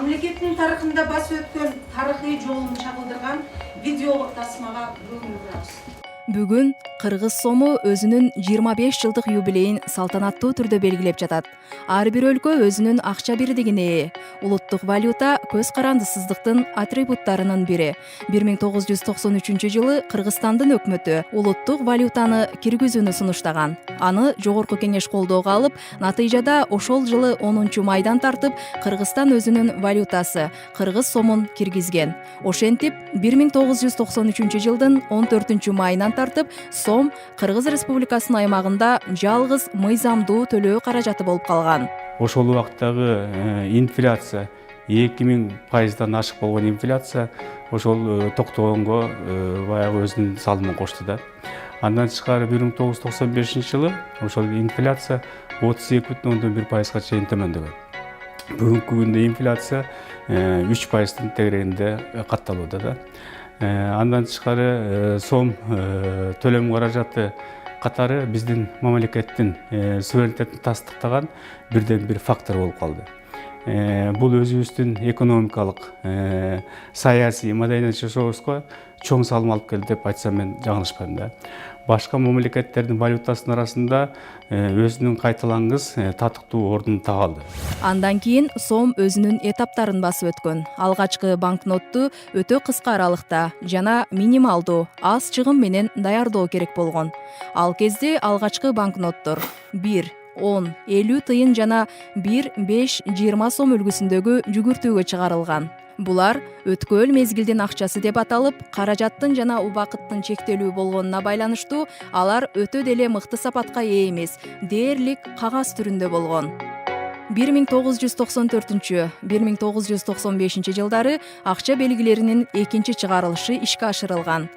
мамлекеттин тарыхында басып өткөн тарыхый жолун чагылдырган видео тасмага көңүл бурабыз. Бүгүн Кыргыз сому өзүнүн 25 жылдык юбилейин салтанаттуу түрдө белгилеп жатат. Ар бир өлкө өзүнүн акча бирдигине ээ. Улуттук валюта көз карандысыздыктын атрибуттарынын бири. 1993 жылы Кыргызстандын өкмөтү улуттук валютаны киргизүүнү сунуштаган. Аны Жогорку Кеңеш колдоого алып, натыйжада ошол жылы 10 майдан тартып, Кыргызстан өзүнүн валютасы кыргыз сомун киргизген. Ошентип 1993 жылдын 14 майынан тартып, сом Кыргыз Республикасынын аймагында жалгыз мыйзамдуу төлөө каражаты болуп калган. Ошол убактагы инфляция 2000%-дан ашык болгон инфляция ошол токтогонго баягы өзүнүн салымын кошту да. Андан тышкары 1995 жылы ошол инфляция 32,1%га чейин төмөндөгөн. Бүгүнкү күндө инфляция 3%-тын тегерегинде катталууда да. Андан тышкары сом төлөм каражаты катары биздин мамлекеттин суверенитетин тастыктаган бирден бир фактор болуп калды. Бул өзүбүздүн экономикалык, саясий, маданий жашообузга чоң салым алып келди деп айтсам мен жаңылышпайм да. Башка мамлекеттердин валютасынын арасында өзүнүн кайталангыс татыктуу ордун таап алды. Андан кийин сом өзүнүн этаптарын басып өткөн. Алгачкы банкнотту өтө кыска аралыкта жана минималдуу, аз чыгым менен даярдоо керек болгон. Ал кезде алгачкы банкноттор 1, 10, 50 тыйын жана 1, 5, 20 сом үлгүсүндөгү жүгүртүүгө чыгарылган. Булар өткөл мезгилдин акчасы деп аталып, каражаттын жана убакыттын чектелүү болгонуна байланыштуу алар өтө деле мыкты сапатка ээ эмес, дээрлик кагаз түрүндө болгон. 1994-1995 жылдары акча белгилеринин экинчи чыгарылышы ишке ашырылган.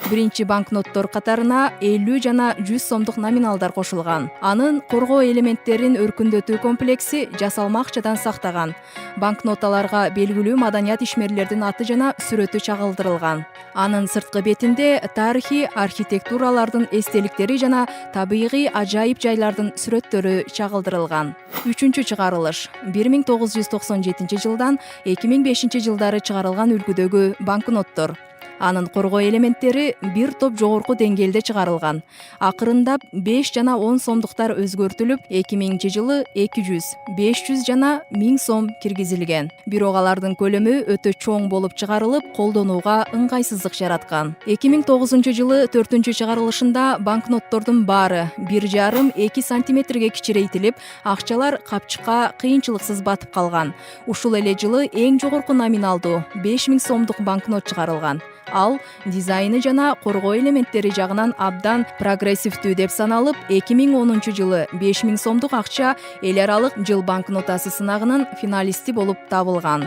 Биринчи банкноттор катарына 50 жана 100 сомдук номиналдар кошулган. Анын коргоо элементтерин өркүндөтүү комплекси жасалма акчадан сактаган. Банкноталарга белгилүү маданият ишмерлердин аты жана сүрөтү чагылдырылган. Анын сырткы бетинде тарыхый архитектуралардын эстеликтери жана табигый ажайып жайлардын сүрөттөрү чагылдырылган. Үчүнчү чыгарылыш 1997 жылдан 2005 жылдары чыгарылган үлгүдөгү банкноттор. Анын коргоо элементтери бир топ жогорку деңгээлде чыгарылган. Акырындап 5 жана 10 сомдуктар өзгөртүлүп, 2000 жылы 200, 500 жана 1000 сом киргизилген. Бирок алардын көлөмү өтө чоң болуп чыгарылып, колдонууга ыңгайсыздык жараткан. 2009 жылы 4-чү чыгарылышында банкноттордун баары 1,5-2 сантиметрге кичирейтилип, акчалар капчыкка кыйынчылыксыз батып калган. Ушул эле жылы эң жогорку номиналдуу 5000 сомдук банкнот чыгарылган. Ал дизайны жана коргоо элементтери жагынан абдан прогрессивдүү деп саналып, 2010 жылы 5000 сомдук акча эл аралык жыл банкнотасы сынагынын финалисти болуп табылган.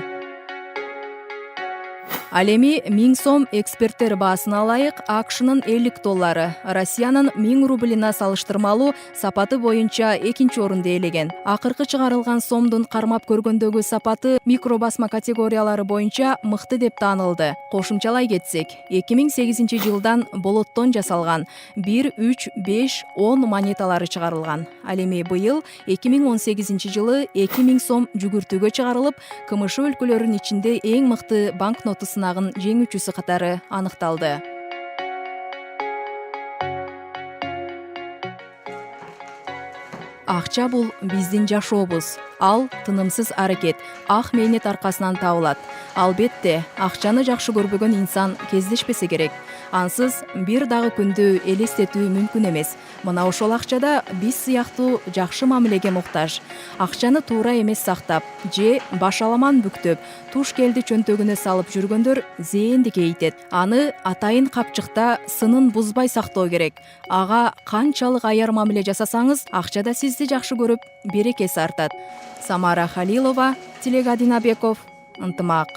Ал эми 1000 сом эксперттер баасына ылайык АКШнын $50, Россиянын 1000 рублина салыштырмалуу сапаты боюнча экинчи орунду ээлеген. Акыркы чыгарылган сомдун кармап көргөндөгү сапаты микробасма категориялары боюнча мыкты деп таанылды. Кошумчалай кетсек, 2008 жылдан болоттон жасалган 1, 3, 5, 10 монеталары чыгарылган. Ал эми быйыл 2018 жылы 2000 сом жүгүртүүгө чыгарылып, КМШ өлкөлөрүнүн ичинде эң мыкты банкноты сынагын жеңүүчүсү катары аныкталды. Акча бул биздин жашообуз. Ал тынымсыз аракет, ак мээнет аркасынан табылат. Албетте, акчаны жакшы көрбөгөн инсан кездешпесе керек. Ансыз бир дагы күндү элестетүү мүмкүн эмес. Мына ошол акчада биз сыяктуу жакшы мамилеге муктаж. Акчаны туура эмес сактап, же башаламан бүктөп, туш келди чөнтөгүнө салып жүргөндөр зээнди кейтет. Аны атайын капчыкта сынын бузбай сактоо керек. Ага канчалык аяр мамиле жасасаңыз, акчада сизди жакшы көрүп, берекеси артат. Самара Халилова, Тилек Адинабеков, ынтымак.